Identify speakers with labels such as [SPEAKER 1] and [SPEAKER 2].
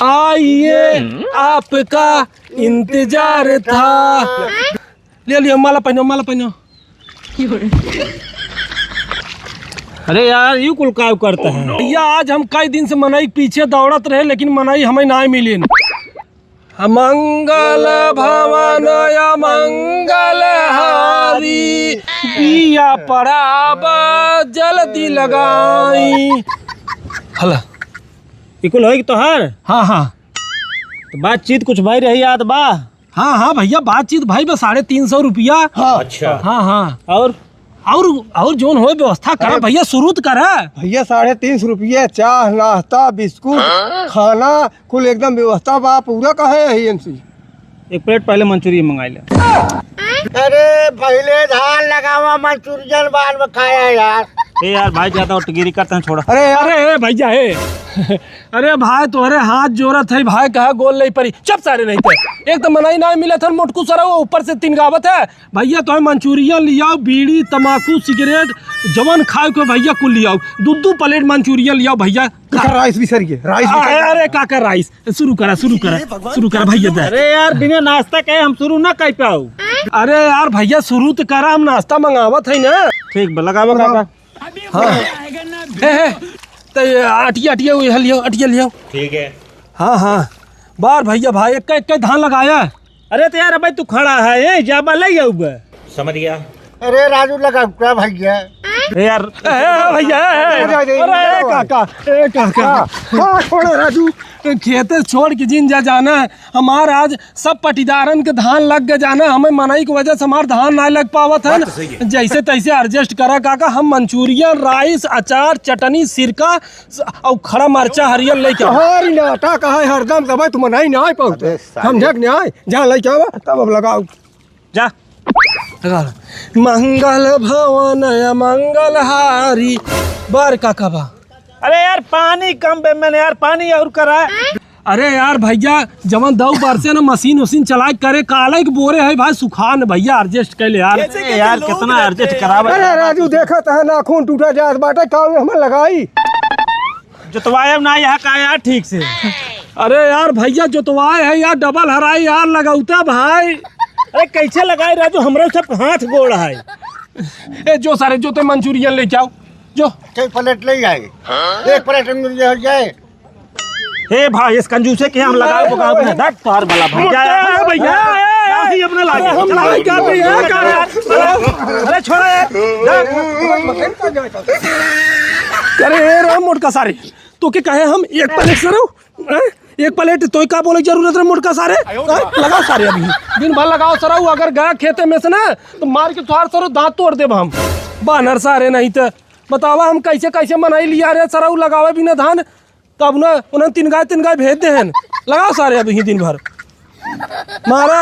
[SPEAKER 1] आइए आपका इंतजार था। ले लियो माला पहनो।
[SPEAKER 2] अरे यार यू कुल काय करता है
[SPEAKER 1] भैया आज हम कई दिन से मनाई पीछे दौड़त रहे लेकिन मनाई हमें ना मिली। मंगल भवन मंगल हारी दिया पड़ाब जल्दी लगाई। हला
[SPEAKER 2] ये कुल होई तोहार।
[SPEAKER 1] हाँ
[SPEAKER 2] तो बातचीत कुछ भाई रही याद बा।
[SPEAKER 1] हाँ भैया बातचीत भाई बस 350 रुपया।
[SPEAKER 2] अच्छा
[SPEAKER 1] हाँ और जोन हो व्यवस्था करा भैया शुरू करा
[SPEAKER 3] भैया 350 रुपये चाह नाश्ता बिस्कुट खाना कुल एकदम व्यवस्था बा पूरा कहे है एमसी।
[SPEAKER 2] एक प्लेट पहले मंचूरियन मंगा ले।
[SPEAKER 4] अरे पहले धान लगावा मंचूरियन बाद में खाया यार।
[SPEAKER 2] ए यार भाई ज्यादा उठगिरी करते हैं छोड़ा।
[SPEAKER 1] अरे भैया है अरे भाई तोहरे हाथ जोरत है भाई कहा गोल नहीं पड़ी चप सारे नहीं थे। एक तो मनाई ना मिला था मोटकू सरा वो ऊपर से 3 गावत है भैया। तो मंचूरियन लियाओ बीड़ी तम्बाकू सिगरेट जवन खाए को भैया कुल लियाओ 2 प्लेट मंचूरियन लियाओ भैया।
[SPEAKER 3] राइस भी सरिए राइस भी
[SPEAKER 1] अरे काका राइस शुरू करा भैया।
[SPEAKER 2] अरे यार बिना नाश्ता के हम शुरू ना कर पाऊ।
[SPEAKER 1] अरे यार भैया शुरू तो करा हम नाश्ता मंगावत है ना।
[SPEAKER 2] ठीक लगावा काका।
[SPEAKER 1] तो अटिया लियो।
[SPEAKER 2] ठीक है।
[SPEAKER 1] हाँ बार भैया भाई एक धान लगाया।
[SPEAKER 2] अरे तो यार भाई तू खड़ा है जाबा ले जाऊ समझ गया।
[SPEAKER 4] अरे राजू लगा भैया।
[SPEAKER 2] यार
[SPEAKER 1] भैया अरे काका छोड़ो राजू खेते छोड़ के जिन जाना है हमार आज सब पटीदारन के धान लग के जाना हमें मनाई की वजह से हमार धान ना लग पावत है। जैसे तैसे एडजस्ट करा काका हम मंचूरियन राइस अचार चटनी सिरका और खड़ा मरचा हरियर लेके
[SPEAKER 3] हरी नाटा कहा हरदम दबाई तुम नहीं ना पहुंचे हम झक नहीं आए जहाँ लेके आवा तब अब लगाओ
[SPEAKER 2] जा।
[SPEAKER 1] मंगल भवन मंगल हारी बार काका बा।
[SPEAKER 2] अरे यार पानी कम पे मैंने यार पानी और करा।
[SPEAKER 1] अरे यार भैया जवन 2 बार से ना मशीन चला करे काले के बोरे है भाई सुखा न भैया एडजस्ट कर ले यार।
[SPEAKER 2] यार कितना एडजस्ट करावे।
[SPEAKER 3] अरे राजू देखा था नाखून टूटा जात बाटे काम हमें लगाई
[SPEAKER 2] जोतवाए ना यहाँ का यार ठीक से।
[SPEAKER 1] अरे यार भैया जोतवाए है यार डबल हराई यार लगाउता भाई।
[SPEAKER 2] अरे कैसे लगाए राजू हमरे सब हाथ गोड़ है।
[SPEAKER 1] ए जो सारे जोते मंचूरियन लेके आओ जो
[SPEAKER 4] 1 प्लेट ले जाए। 1 प्लेट मिल जाए।
[SPEAKER 2] हे भाई इस कंजूसे के हम लगाओ तो काम है धक पार वाला भैया ही अपने लागे
[SPEAKER 1] हम नहीं करते हैं।
[SPEAKER 2] अरे छोड़ो
[SPEAKER 1] अरे राम मोटका सारे तो के कहे हम 1 प्लेट सरो 1 प्लेट तो क्या बोले जरूरत है मोटका सारे लगाओ सारे अभी दिन भर लगाओ सराऊ अगर गया खेते में से ना तो मार के तुहार सरो दांत तोड़ दे हम बानर सारे नहीं तो बतावा हम कैसे मनाई लिया रे सराऊ लगावे बिना धान तब ना उन्हें 3 गाय भेज दे हैं लगाओ सारे अभी दिन भर मारा